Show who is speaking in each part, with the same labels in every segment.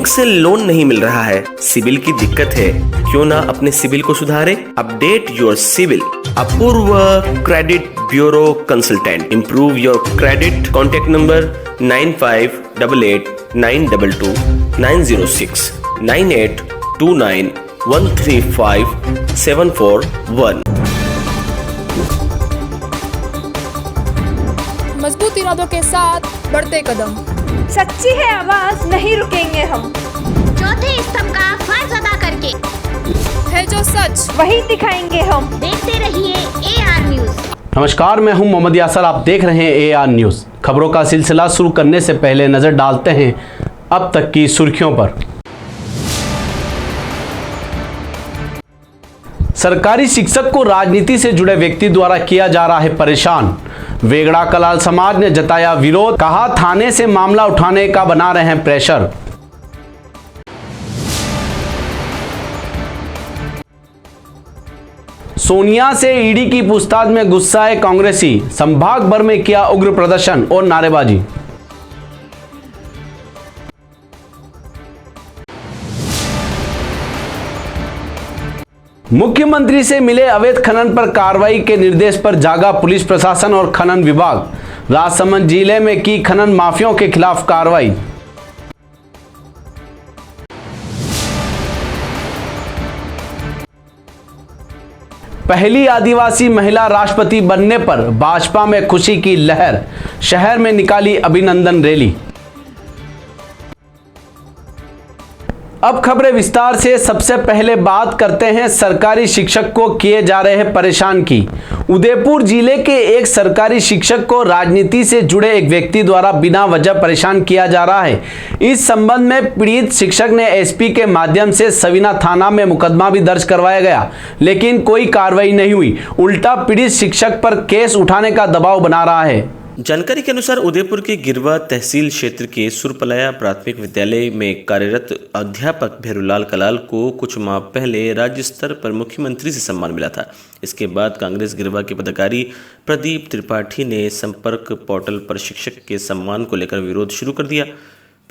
Speaker 1: Bank से loan नहीं मिल रहा है, सिबिल की दिक्कत है, क्यों ना अपने सिबिल को सुधारे। Update your CIBIL. Apurva credit bureau consultant. Improve your credit. Contact number 9588922906 9829135741।
Speaker 2: मजबूत इरादों के साथ बढ़ते कदम,
Speaker 3: सच्ची है आवाज, नहीं रुकेंगे हम।
Speaker 4: चौथे स्तंभ का फर्ज अदा करके
Speaker 2: है जो सच
Speaker 3: वही दिखाएंगे हम।
Speaker 4: देखते रहिए AR न्यूज।
Speaker 5: नमस्कार, मैं हूं मोहम्मद यासर। आप देख रहे हैं AR न्यूज। खबरों का सिलसिला शुरू करने से पहले नजर डालते हैं अब तक की सुर्खियों पर। सरकारी शिक्षक को राजनीति से जुड़े व्यक्ति द्वारा किया जा रहा है परेशान। वेगड़ा कलाल समाज ने जताया विरोध, कहा थाने से मामला उठाने का बना रहे हैं प्रेशर। सोनिया से ईडी की पूछताछ में गुस्साए कांग्रेसी, संभाग भर में किया उग्र प्रदर्शन और नारेबाजी। मुख्यमंत्री से मिले अवैध खनन पर कार्रवाई के निर्देश पर जागा पुलिस प्रशासन और खनन विभाग। राजसमंद जिले में की खनन माफियाओं के खिलाफ कार्रवाई। पहली आदिवासी महिला राष्ट्रपति बनने पर भाजपा में खुशी की लहर, शहर में निकाली अभिनंदन रैली। अब खबरें विस्तार से। सबसे पहले बात करते हैं सरकारी शिक्षक को किए जा रहे हैं परेशान की। उदयपुर जिले के एक सरकारी शिक्षक को राजनीति से जुड़े एक व्यक्ति द्वारा बिना वजह परेशान किया जा रहा है। इस संबंध में पीड़ित शिक्षक ने एसपी के माध्यम से सवीना थाना में मुकदमा भी दर्ज करवाया गया, लेकिन कोई कार्रवाई नहीं हुई। उल्टा पीड़ित शिक्षक पर केस उठाने का दबाव बना रहा है।
Speaker 1: जानकारी के अनुसार उदयपुर के गिरवा तहसील क्षेत्र के सुरपलाया प्राथमिक विद्यालय में कार्यरत अध्यापक भेरूलाल कलाल को कुछ माह पहले राज्य स्तर पर मुख्यमंत्री से सम्मान मिला था। इसके बाद कांग्रेस गिरवा के पदाधिकारी प्रदीप त्रिपाठी ने संपर्क पोर्टल पर शिक्षक के सम्मान को लेकर विरोध शुरू कर दिया।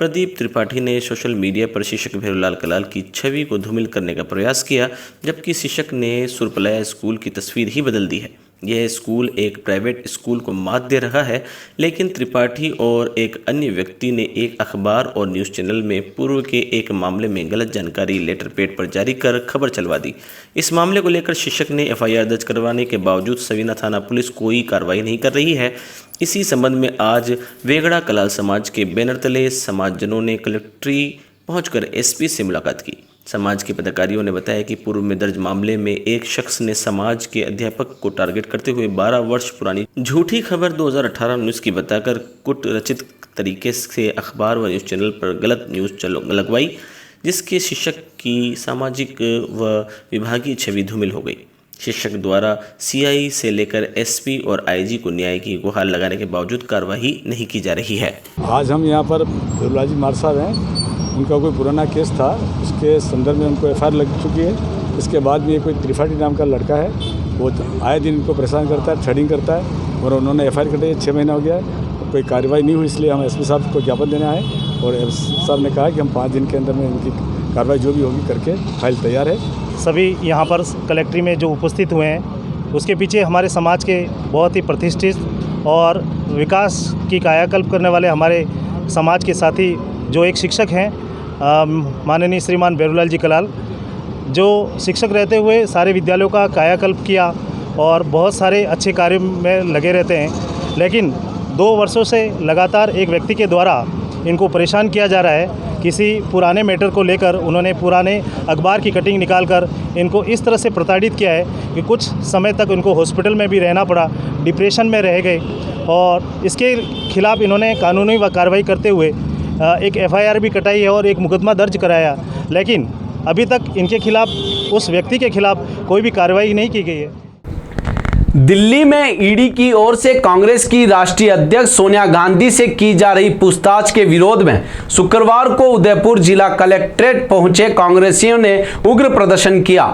Speaker 1: प्रदीप त्रिपाठी ने सोशल मीडिया पर शिक्षक भेरूलाल कलाल की छवि को धूमिल करने का प्रयास किया, जबकि शिक्षक ने सुरपलाया स्कूल की तस्वीर ही बदल दी है। यह स्कूल एक प्राइवेट स्कूल को मात दे रहा है, लेकिन त्रिपाठी और एक अन्य व्यक्ति ने एक अखबार और न्यूज़ चैनल में पूर्व के एक मामले में गलत जानकारी लेटर पैड पर जारी कर खबर चलवा दी। इस मामले को लेकर शिक्षक ने FIR दर्ज करवाने के बावजूद सवीना थाना पुलिस कोई कार्रवाई नहीं कर रही है। इसी संबंध में आज वेगड़ा कलाल समाज के बैनर तले समाजजनों ने कलेक्ट्री पहुंचकर SP से मुलाकात की। समाज के पदाधिकारियों ने बताया कि पूर्व में दर्ज मामले में एक शख्स ने समाज के अध्यापक को टारगेट करते हुए 12 वर्ष पुरानी झूठी खबर 2018-19 की बताकर कुट रचित तरीके से अखबार व न्यूज़ चैनल पर गलत न्यूज़ लगवाई, जिसके शिक्षक की सामाजिक व विभागीय छवि धूमिल हो गई। शिक्षक द्वारा CI से लेकर SP और IG को न्याय की गुहार लगाने के बावजूद कार्रवाई नहीं की जा रही है।
Speaker 6: आज हम यहाँ पर भेरूलाल जी मार साहब हैं, उनका कोई पुराना केस था, उसके संदर्भ में उनको FIR लग चुकी है। इसके बाद भी कोई त्रिपाठी नाम का लड़का है, वो आए दिन इनको परेशान करता है, थ्रेडिंग करता है, और उन्होंने FIR कटाई 6 महीना हो गया है, कोई कार्रवाई नहीं हुई। इसलिए हम SP साहब को ज्ञापन देने आए और SP साहब ने कहा कि हम 5 दिन के अंदर में इनकी कार्रवाई जो भी होगी करके फाइल तैयार है।
Speaker 7: सभी यहाँ पर कलेक्ट्री में जो उपस्थित हुए हैं, उसके पीछे हमारे समाज के बहुत ही प्रतिष्ठित और विकास की कायाकल्प करने वाले हमारे समाज के साथी जो एक शिक्षक हैं, माननीय श्रीमान भेरूलाल जी कलाल, जो शिक्षक रहते हुए सारे विद्यालयों का कायाकल्प किया और बहुत सारे अच्छे कार्यों में लगे रहते हैं। लेकिन 2 वर्षों से लगातार एक व्यक्ति के द्वारा इनको परेशान किया जा रहा है। किसी पुराने मैटर को लेकर उन्होंने पुराने अखबार की कटिंग निकालकर इनको इस तरह से प्रताड़ित किया है कि कुछ समय तक उनको हॉस्पिटल में भी रहना पड़ा, डिप्रेशन में रह गए, और इसके खिलाफ इन्होंने कानूनी कार्रवाई करते हुए एक FIR भी कटाई है और एक मुकदमा दर्ज कराया, लेकिन अभी तक इनके खिलाफ, उस व्यक्ति के खिलाफ कोई भी कार्रवाई नहीं की गई है।
Speaker 5: दिल्ली में ईडी की ओर से कांग्रेस की राष्ट्रीय अध्यक्ष सोनिया गांधी से की जा रही पूछताछ के विरोध में शुक्रवार को उदयपुर जिला कलेक्ट्रेट पहुंचे कांग्रेसियों ने उग्र प्रदर्शन किया।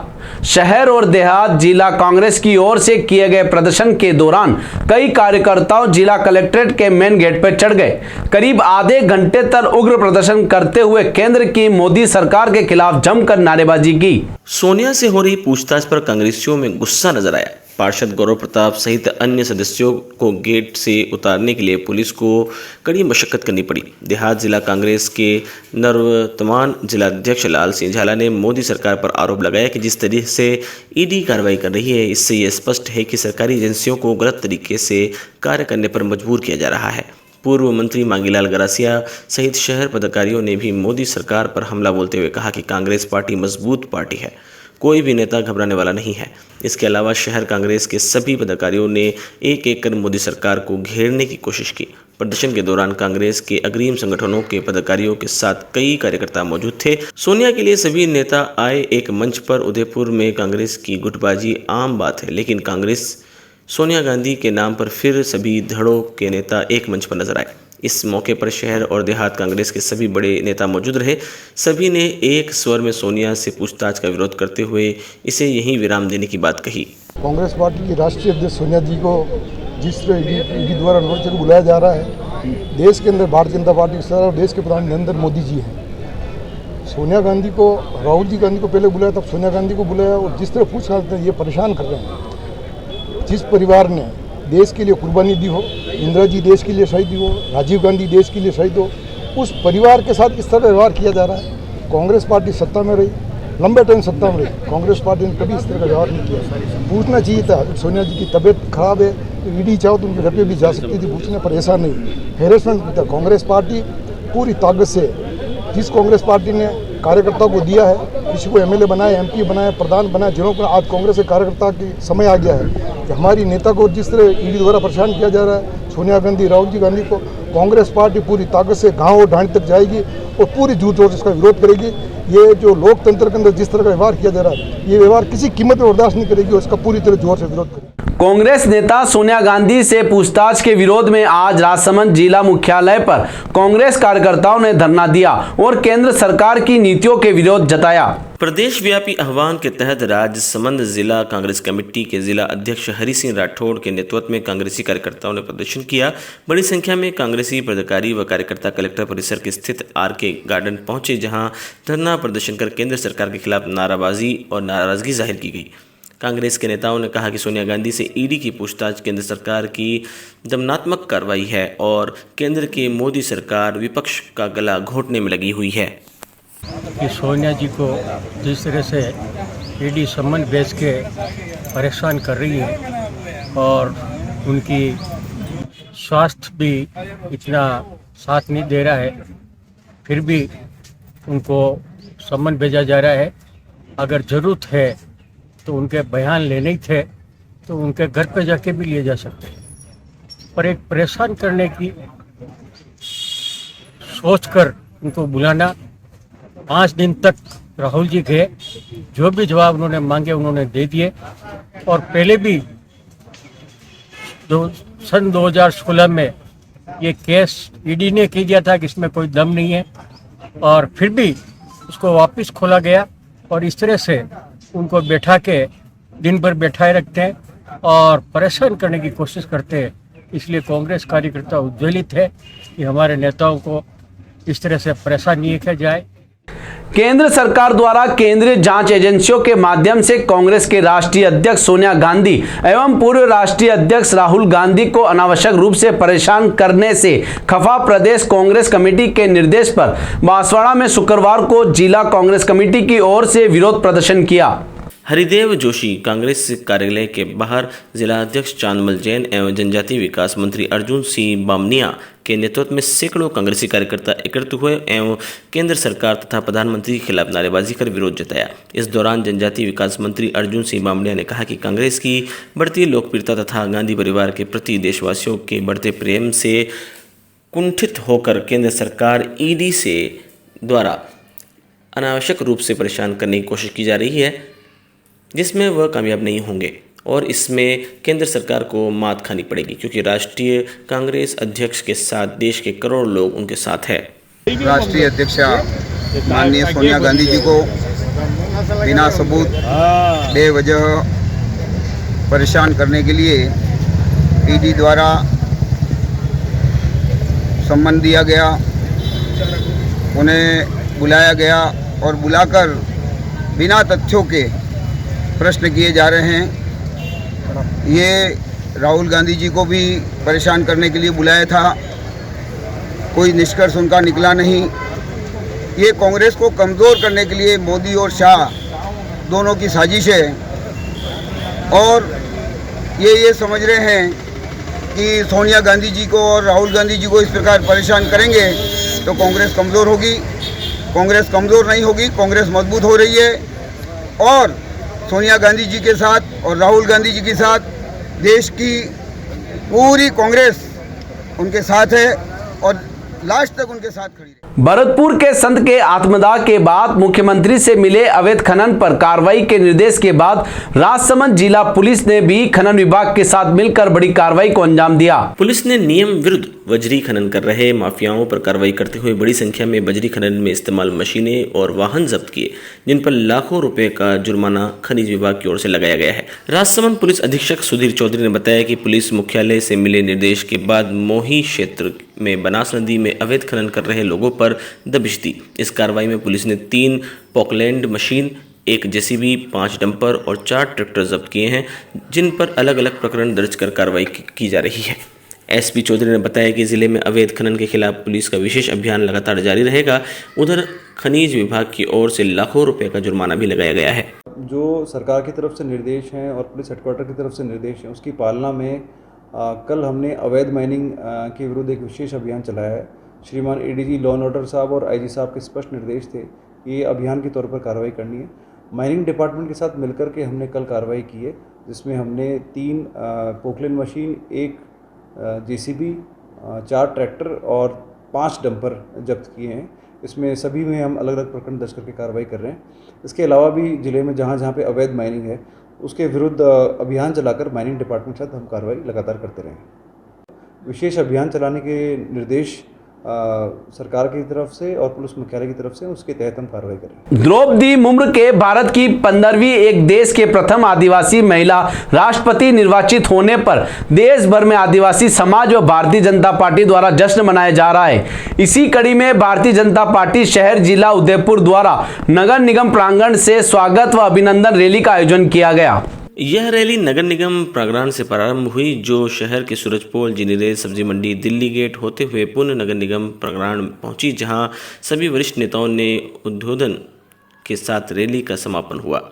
Speaker 5: शहर और देहात जिला कांग्रेस की ओर से किए गए प्रदर्शन के दौरान कई कार्यकर्ताओं जिला कलेक्ट्रेट के मेन गेट पर चढ़ गए। करीब आधे घंटे तक उग्र प्रदर्शन करते हुए केंद्र की मोदी सरकार के खिलाफ जमकर नारेबाजी की।
Speaker 1: सोनिया से हो रही पूछताछ पर कांग्रेसियों में गुस्सा नजर आया। पार्षद गौरव प्रताप सहित अन्य सदस्यों को गेट से उतारने के लिए पुलिस को कड़ी मशक्कत करनी पड़ी। देहात जिला कांग्रेस के नववर्तमान जिलाध्यक्ष लाल सिंह झाला ने मोदी सरकार पर आरोप लगाया कि जिस तरीके से ईडी कार्रवाई कर रही है, इससे यह स्पष्ट है कि सरकारी एजेंसियों को गलत तरीके से कार्य करने पर मजबूर किया जा रहा है। पूर्व मंत्री मांगीलाल गरासिया सहित शहर पदाधिकारियों ने भी मोदी सरकार पर हमला बोलते हुए कहा कि कांग्रेस पार्टी मजबूत पार्टी है, कोई भी नेता घबराने वाला नहीं है। इसके अलावा शहर कांग्रेस के सभी पदाधिकारियों ने एक एक कर मोदी सरकार को घेरने की कोशिश की। प्रदर्शन के दौरान कांग्रेस के अग्रिम संगठनों के पदाधिकारियों के साथ कई कार्यकर्ता मौजूद थे। सोनिया के लिए सभी नेता आए एक मंच पर। उदयपुर में कांग्रेस की गुटबाजी आम बात है, लेकिन कांग्रेस सोनिया गांधी के नाम पर फिर सभी धड़ों के नेता एक मंच पर नजर आए। इस मौके पर शहर और देहात कांग्रेस के सभी बड़े नेता मौजूद रहे। सभी ने एक स्वर में सोनिया से पूछताछ का विरोध करते हुए इसे यहीं विराम देने की बात कही।
Speaker 8: कांग्रेस पार्टी की राष्ट्रीय अध्यक्ष सोनिया जी को जिस तरह ईडी द्वारा नोटिस को बुलाया जा रहा है, देश के अंदर भारतीय जनता पार्टी के सरकार और देश के प्रधानमंत्री नरेंद्र मोदी जी हैं। सोनिया गांधी को, राहुल जी गांधी को पहले बुलाया, तब सोनिया गांधी को बुलाया, और जिस तरह पूछताछ करते हैं ये परेशान कर रहे हैं। जिस परिवार ने देश के लिए कुर्बानी दी हो, इंदिरा जी देश के लिए शहीद हो, राजीव गांधी देश के लिए शहीद हो, उस परिवार के साथ इस तरह व्यवहार किया जा रहा है। कांग्रेस पार्टी सत्ता में रही, लंबे टाइम सत्ता में रही, कांग्रेस पार्टी ने कभी इस तरह का व्यवहार नहीं किया। पूछना चाहिए था, सोनिया जी की तबीयत खराब है तो ईडी चाहो तो उनके घर पे भी जा सकती थी पूछने, पर ऐसा नहीं। हैरेसमेंट था। कांग्रेस पार्टी पूरी ताकत से, जिस कांग्रेस पार्टी ने कार्यकर्ताओं को दिया है, किसी को एमएलए बनाया, एमपी बनाया, प्रधान बनाया, जिन्हों को आज कांग्रेस के कार्यकर्ता की समय आ गया है कि हमारी नेता को जिस तरह ईडी द्वारा परेशान किया जा रहा है, सोनिया गांधी, राहुल जी गांधी को, कांग्रेस पार्टी पूरी ताकत से गांव और ढांड तक जाएगी और पूरी जूट और इसका विरोध करेगी। ये जो लोकतंत्र के अंदर जिस तरह का व्यवहार किया जा रहा है, ये व्यवहार किसी कीमत में बर्दाश्त नहीं करेगी और इसका पूरी तरह जोर से विरोध करेगी।
Speaker 5: कांग्रेस नेता सोनिया गांधी से पूछताछ के विरोध में आज राजसमंद जिला मुख्यालय पर कांग्रेस कार्यकर्ताओं ने धरना दिया और केंद्र सरकार की नीतियों के विरोध जताया।
Speaker 1: प्रदेश व्यापी आह्वान के तहत राजसमंद जिला कांग्रेस कमेटी के जिला अध्यक्ष हरि सिंह राठौड़ के नेतृत्व में कांग्रेसी कार्यकर्ताओं ने प्रदर्शन किया। बड़ी संख्या में कांग्रेसी पदाधिकारी व कार्यकर्ता कलेक्टर परिसर के स्थित आरके गार्डन पहुंचे, जहां धरना प्रदर्शन कर केंद्र सरकार के खिलाफ नाराबाजी और नाराजगी जाहिर की गई। कांग्रेस के नेताओं ने कहा कि सोनिया गांधी से ईडी की पूछताछ केंद्र सरकार की दमनात्मक कार्रवाई है और केंद्र की मोदी सरकार विपक्ष का गला घोटने में लगी हुई है।
Speaker 9: कि सोनिया जी को जिस तरह से ईडी सम्मन भेज के परेशान कर रही है और उनकी स्वास्थ्य भी इतना साथ नहीं दे रहा है, फिर भी उनको सम्मन भेजा जा रहा है। अगर ज़रूरत है तो उनके बयान लेने ही थे तो उनके घर पे जाके भी लिए जा सकते हैं, पर एक परेशान करने की सोचकर उनको बुलाना। 5 दिन तक राहुल जी गए, जो भी जवाब उन्होंने मांगे उन्होंने दे दिए। और पहले भी सन 2016 में ये केस ईडी ने किया गया था कि इसमें कोई दम नहीं है, और फिर भी उसको वापस खोला गया। और इस तरह से उनको बैठा के दिन भर बैठाए रखते हैं और परेशान करने की कोशिश करते हैं। इसलिए कांग्रेस कार्यकर्ता उज्ज्वलित है कि हमारे नेताओं को इस तरह से परेशान नहीं किया जाए।
Speaker 5: केंद्र सरकार द्वारा केंद्रीय जांच एजेंसियों के माध्यम से कांग्रेस के राष्ट्रीय अध्यक्ष सोनिया गांधी एवं पूर्व राष्ट्रीय अध्यक्ष राहुल गांधी को अनावश्यक रूप से परेशान करने से खफा प्रदेश कांग्रेस कमेटी के निर्देश पर बांसवाड़ा में शुक्रवार को जिला कांग्रेस कमेटी की ओर से विरोध प्रदर्शन किया।
Speaker 1: हरिदेव जोशी कांग्रेस कार्यालय के बाहर जिला अध्यक्ष चांदमल जैन एवं जनजातीय विकास मंत्री अर्जुन सिंह बामनिया के नेतृत्व में सैकड़ों कांग्रेसी कार्यकर्ता एकत्रित हुए एवं केंद्र सरकार तथा प्रधानमंत्री के खिलाफ नारेबाजी कर विरोध जताया। इस दौरान जनजातीय विकास मंत्री अर्जुन सिंह बामनिया ने कहा कि कांग्रेस की बढ़ती लोकप्रियता तथा गांधी परिवार के प्रति देशवासियों के बढ़ते प्रेम से कुंठित होकर केंद्र सरकार ईडी से द्वारा अनावश्यक रूप से परेशान करने की कोशिश की जा रही है, जिसमें वह कामयाब नहीं होंगे। और इसमें केंद्र सरकार को मात खानी पड़ेगी, क्योंकि राष्ट्रीय कांग्रेस अध्यक्ष के साथ देश के करोड़ों लोग उनके साथ है।
Speaker 10: राष्ट्रीय अध्यक्ष माननीय सोनिया गांधी जी को बिना सबूत बेवजह परेशान करने के लिए ईडी द्वारा सम्मन दिया गया, उन्हें बुलाया गया और बुलाकर बिना तथ्यों के प्रश्न किए जा रहे हैं। ये राहुल गांधी जी को भी परेशान करने के लिए बुलाया था, कोई निष्कर्ष उनका निकला नहीं। ये कांग्रेस को कमज़ोर करने के लिए मोदी और शाह दोनों की साजिश है और ये समझ रहे हैं कि सोनिया गांधी जी को और राहुल गांधी जी को इस प्रकार परेशान करेंगे तो कांग्रेस कमज़ोर होगी। कांग्रेस कमज़ोर नहीं होगी, कांग्रेस मजबूत हो रही है और सोनिया गांधी जी के साथ और राहुल गांधी जी के साथ देश की पूरी कांग्रेस उनके साथ है और लास्ट तक उनके साथ खड़ी है।
Speaker 5: भरतपुर के संत के आत्मदाह के बाद मुख्यमंत्री से मिले अवैध खनन पर कार्रवाई के निर्देश के बाद राजसमंद जिला पुलिस ने भी खनन विभाग के साथ मिलकर बड़ी कार्रवाई को अंजाम दिया।
Speaker 1: पुलिस ने नियम विरुद्ध बजरी खनन कर रहे माफियाओं पर कार्रवाई करते हुए बड़ी संख्या में बजरी खनन में इस्तेमाल मशीनें और वाहन जब्त किए, जिन पर लाखों रुपए का जुर्माना खनिज विभाग की ओर से लगाया गया है। राजसमंद पुलिस अधीक्षक सुधीर चौधरी ने बताया कि पुलिस मुख्यालय से मिले निर्देश के बाद मोही क्षेत्र में बनास नदी में अवैध खनन कर रहे लोगों पर दबिश दी। इस कार्रवाई में पुलिस ने 3 पॉकलैंड मशीन, 1 जेसीबी, 5 डंपर और 4 ट्रैक्टर जब्त किए हैं, जिन पर अलग अलग प्रकरण दर्ज कर कार्रवाई की जा रही है। एसपी चौधरी ने बताया कि जिले में अवैध खनन के खिलाफ पुलिस का विशेष अभियान लगातार जारी रहेगा। उधर खनिज विभाग की ओर से लाखों रुपए का जुर्माना भी लगाया गया है।
Speaker 11: जो सरकार की तरफ से निर्देश हैं और पुलिस हेडक्वार्टर की तरफ से निर्देश हैं, उसकी पालना में कल हमने अवैध माइनिंग के विरुद्ध एक विशेष अभियान चलाया है। श्रीमान एडीजी लॉ एंड ऑर्डर साहब और आईजी साहब के स्पष्ट निर्देश थे कि ये अभियान के तौर पर कार्रवाई करनी है। माइनिंग डिपार्टमेंट के साथ मिलकर के हमने कल कार्रवाई की है, जिसमें हमने 3 पोकलैंड मशीन, 1 जेसीबी, 4 ट्रैक्टर और 5 डंपर जब्त किए हैं। इसमें सभी में हम अलग अलग प्रकरण दर्ज करके कार्रवाई कर रहे हैं। इसके अलावा भी जिले में जहाँ जहाँ पे अवैध माइनिंग है उसके विरुद्ध अभियान चलाकर माइनिंग डिपार्टमेंट के साथ हम कार्रवाई लगातार करते रहे। विशेष अभियान चलाने के निर्देश सरकार की तरफ से और पुलिस मुख्यालय की तरफ से, उसके तहत हम कार्रवाई करें।
Speaker 5: द्रौपदी मुर्मू के भारत की 15वीं एक देश के प्रथम आदिवासी महिला राष्ट्रपति निर्वाचित होने पर देश भर में आदिवासी समाज व भारतीय जनता पार्टी द्वारा जश्न मनाया जा रहा है। इसी कड़ी में भारतीय जनता पार्टी शहर जिला उदयपुर द्वारा नगर निगम प्रांगण से स्वागत व अभिनंदन रैली का आयोजन किया गया।
Speaker 1: यह रैली नगर निगम प्रांगण से प्रारंभ हुई, जो शहर के सूरजपोल, जिनीरेज, सब्जी मंडी, दिल्ली गेट होते हुए पुनः नगर निगम प्रांगण पहुंची, जहां सभी वरिष्ठ नेताओं ने उद्बोधन के साथ रैली का समापन हुआ।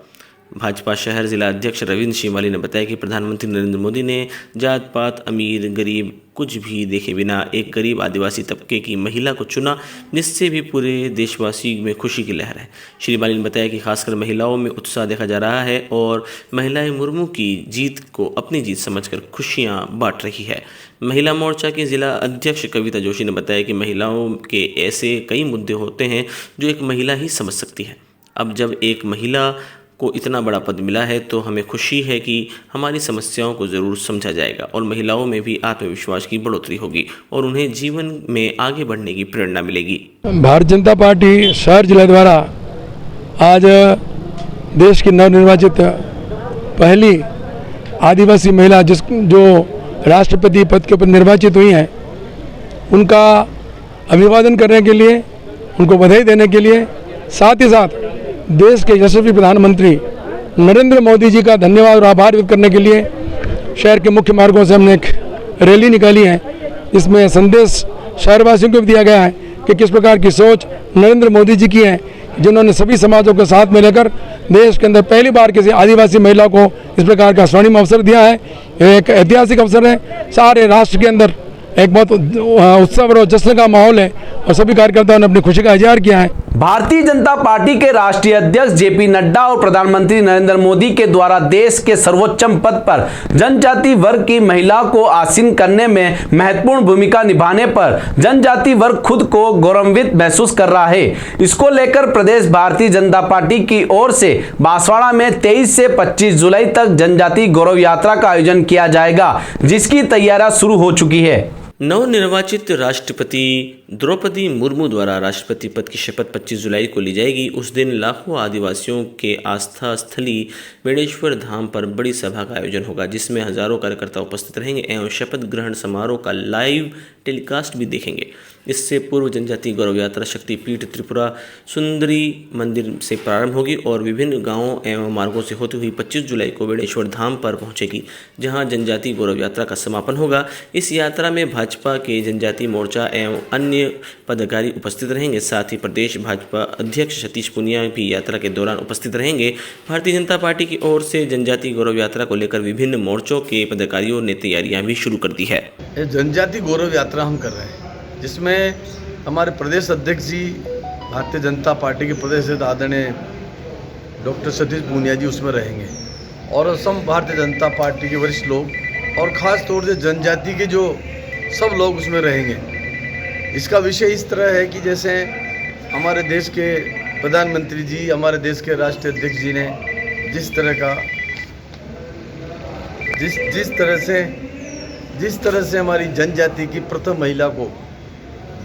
Speaker 1: भाजपा शहर जिला अध्यक्ष रविंद्र शिवाली ने बताया कि प्रधानमंत्री नरेंद्र मोदी ने जात पात, अमीर गरीब कुछ भी देखे बिना एक गरीब आदिवासी तबके की महिला को चुना, जिससे भी पूरे देशवासी में खुशी की लहर है। श्री बाली ने बताया कि खासकर महिलाओं में उत्साह देखा जा रहा है और महिलाएं मुर्मू की जीत को अपनी जीत समझकर खुशियां बांट रही है। महिला मोर्चा के जिला अध्यक्ष कविता जोशी ने बताया कि महिलाओं के ऐसे कई मुद्दे होते हैं जो एक महिला ही समझ सकती है। अब जब एक महिला को इतना बड़ा पद मिला है तो हमें खुशी है कि हमारी समस्याओं को ज़रूर समझा जाएगा और महिलाओं में भी आत्मविश्वास की बढ़ोतरी होगी और उन्हें जीवन में आगे बढ़ने की प्रेरणा मिलेगी।
Speaker 12: भारतीय जनता पार्टी शहर जिला द्वारा आज देश की नवनिर्वाचित पहली आदिवासी महिला जो राष्ट्रपति पद के ऊपर निर्वाचित हुई हैं, उनका अभिवादन करने के लिए, उनको बधाई देने के लिए, साथ ही साथ देश के यशस्वी प्रधानमंत्री नरेंद्र मोदी जी का धन्यवाद और आभार व्यक्त करने के लिए शहर के मुख्य मार्गों से हमने एक रैली निकाली है। इसमें संदेश शहरवासियों को भी दिया गया है कि किस प्रकार की सोच नरेंद्र मोदी जी की है, जिन्होंने सभी समाजों को साथ में लेकर देश के अंदर पहली बार किसी आदिवासी महिला को इस प्रकार का स्वर्णिम अवसर दिया है। यह एक ऐतिहासिक अवसर है। सारे राष्ट्र के अंदर एक बहुत उत्सव और जश्न का माहौल है और सभी कार्यकर्ताओं ने अपनी खुशी का इजहार किया है।
Speaker 5: भारतीय जनता पार्टी के राष्ट्रीय अध्यक्ष जेपी नड्डा और प्रधानमंत्री नरेंद्र मोदी के द्वारा देश के सर्वोच्च पद पर जनजाति वर्ग की महिला को आसीन करने में महत्वपूर्ण भूमिका निभाने पर जनजाति वर्ग खुद को गौरवान्वित महसूस कर रहा है। इसको लेकर प्रदेश भारतीय जनता पार्टी की ओर से बांसवाड़ा में 23 से 25 जुलाई तक जनजाति गौरव यात्रा का आयोजन किया जाएगा, जिसकी तैयारियां शुरू हो चुकी है।
Speaker 1: नवनिर्वाचित राष्ट्रपति द्रौपदी मुर्मू द्वारा राष्ट्रपति पद की शपथ 25 जुलाई को ली जाएगी। उस दिन लाखों आदिवासियों के आस्था स्थली बेणेश्वर धाम पर बड़ी सभा का आयोजन होगा, जिसमें हजारों कार्यकर्ता उपस्थित रहेंगे एवं शपथ ग्रहण समारोह का लाइव टेलीकास्ट भी देखेंगे। इससे पूर्व जनजाति गौरव यात्रा शक्तिपीठ त्रिपुरा सुंदरी मंदिर से प्रारंभ होगी और विभिन्न गांवों एवं मार्गों से होती हुई 25 जुलाई को बेणेश्वर धाम पर पहुंचेगी, जहां जनजाति गौरव यात्रा का समापन होगा। इस यात्रा में भाजपा के जनजाति मोर्चा एवं अन्य पदाधिकारी उपस्थित रहेंगे। साथ ही प्रदेश भाजपा अध्यक्ष सतीश पूनिया भी यात्रा के दौरान उपस्थित रहेंगे। भारतीय जनता पार्टी की ओर से जनजाति गौरव यात्रा को लेकर विभिन्न मोर्चों के पदाधिकारियों ने तैयारियां भी शुरू कर दी है।
Speaker 13: जनजाति गौरव यात्रा हम कर रहे हैं, जिसमें हमारे प्रदेश अध्यक्ष जी भारतीय जनता पार्टी के प्रदेश आदरणीय डॉक्टर सतीश पूनिया जी उसमें रहेंगे और असम भारतीय जनता पार्टी के वरिष्ठ लोग और ख़ास तौर से जनजाति के जो सब लोग उसमें रहेंगे। इसका विषय इस तरह है कि जैसे हमारे देश के प्रधानमंत्री जी, हमारे देश के राष्ट्रीय अध्यक्ष जी ने जिस तरह से हमारी जनजाति की प्रथम महिला को,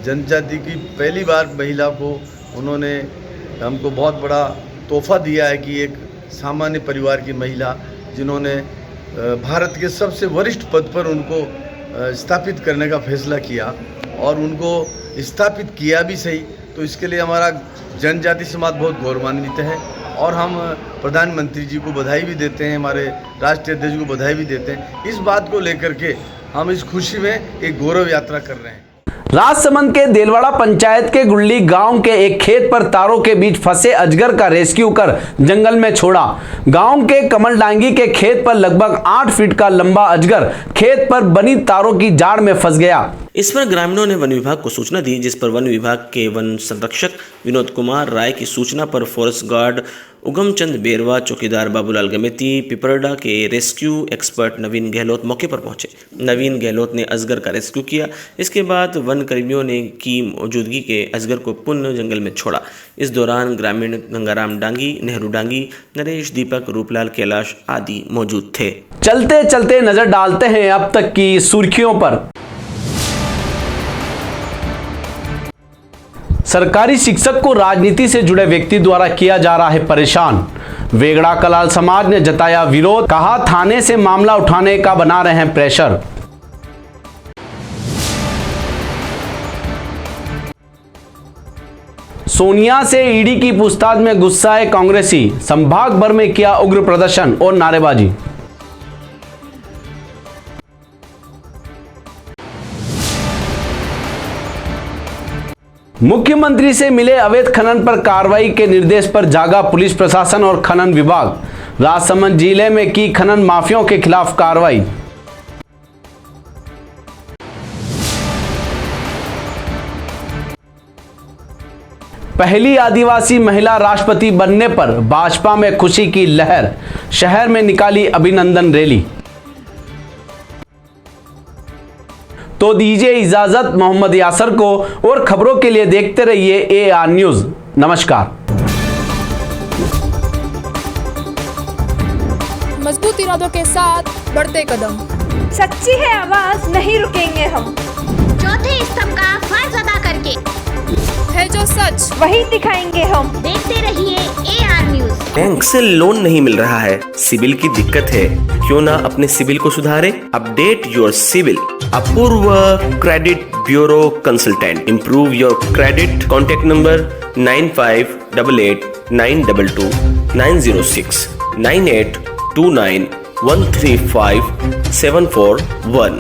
Speaker 13: जनजाति की पहली बार महिला को उन्होंने हमको बहुत बड़ा तोहफा दिया है कि एक सामान्य परिवार की महिला जिन्होंने भारत के सबसे वरिष्ठ पद पर उनको स्थापित करने का फैसला किया और उनको स्थापित किया भी सही, तो इसके लिए हमारा जनजाति समाज बहुत गौरवान्वित है और हम प्रधानमंत्री जी को बधाई भी देते हैं, हमारे राष्ट्रीय अध्यक्ष को बधाई भी देते हैं। इस बात को लेकर के हम इस खुशी में एक गौरव यात्रा कर रहे हैं।
Speaker 5: राजसमंद के देलवाड़ा पंचायत के गुल्ली गांव के एक खेत पर तारों के बीच फंसे अजगर का रेस्क्यू कर जंगल में छोड़ा। गांव के कमलडांगी के खेत पर लगभग 8 फीट का लंबा अजगर खेत पर बनी तारों की जाड़ में फंस गया।
Speaker 1: इस पर ग्रामीणों ने वन विभाग को सूचना दी, जिस पर वन विभाग के वन संरक्षक विनोद कुमार राय की सूचना पर फॉरेस्ट गार्ड उगम चंद बेरवा, चौकीदार बाबूलाल गमेती, पिपरडा के रेस्क्यू एक्सपर्ट नवीन गहलोत मौके पर पहुंचे। नवीन गहलोत ने अजगर का रेस्क्यू किया। इसके बाद वन कर्मियों ने की मौजूदगी के अजगर को पुनः जंगल में छोड़ा। इस दौरान ग्रामीण गंगाराम डांगी, नेहरू डांगी, नरेश, दीपक, रूपलाल, कैलाश आदि मौजूद थे।
Speaker 5: चलते चलते नजर डालते हैं अब तक की सुर्खियों पर। सरकारी शिक्षक को राजनीति से जुड़े व्यक्ति द्वारा किया जा रहा है परेशान। वेगड़ा कलाल समाज ने जताया विरोध, कहा थाने से मामला उठाने का बना रहे हैं प्रेशर। सोनिया से ईडी की पूछताछ में गुस्साए कांग्रेसी, संभाग भर में किया उग्र प्रदर्शन और नारेबाजी। मुख्यमंत्री से मिले अवैध खनन पर कार्रवाई के निर्देश पर जागा पुलिस प्रशासन और खनन विभाग। राजसमंद जिले में की खनन माफियाओं के खिलाफ कार्रवाई। पहली आदिवासी महिला राष्ट्रपति बनने पर भाजपा में खुशी की लहर, शहर में निकाली अभिनंदन रैली। तो दीजिए इजाजत मोहम्मद यासर को, और खबरों के लिए देखते रहिए AR न्यूज़। नमस्कार।
Speaker 2: मजबूत इरादों के साथ बढ़ते कदम।
Speaker 3: सच्ची है आवाज, नहीं रुकेंगे हम।
Speaker 4: चौथे स्तंभ का फर्ज अदा करके
Speaker 2: है जो सच,
Speaker 3: वही दिखाएंगे हम।
Speaker 4: देखते रहिए AR न्यूज़।
Speaker 1: बैंक से लोन नहीं मिल रहा है, सिबिल की दिक्कत है, क्यों ना अपने सिबिल को सुधारे। Update your CIBIL. Apurva credit bureau consultant. Improve your credit. Contact number 9588922906 9829135741।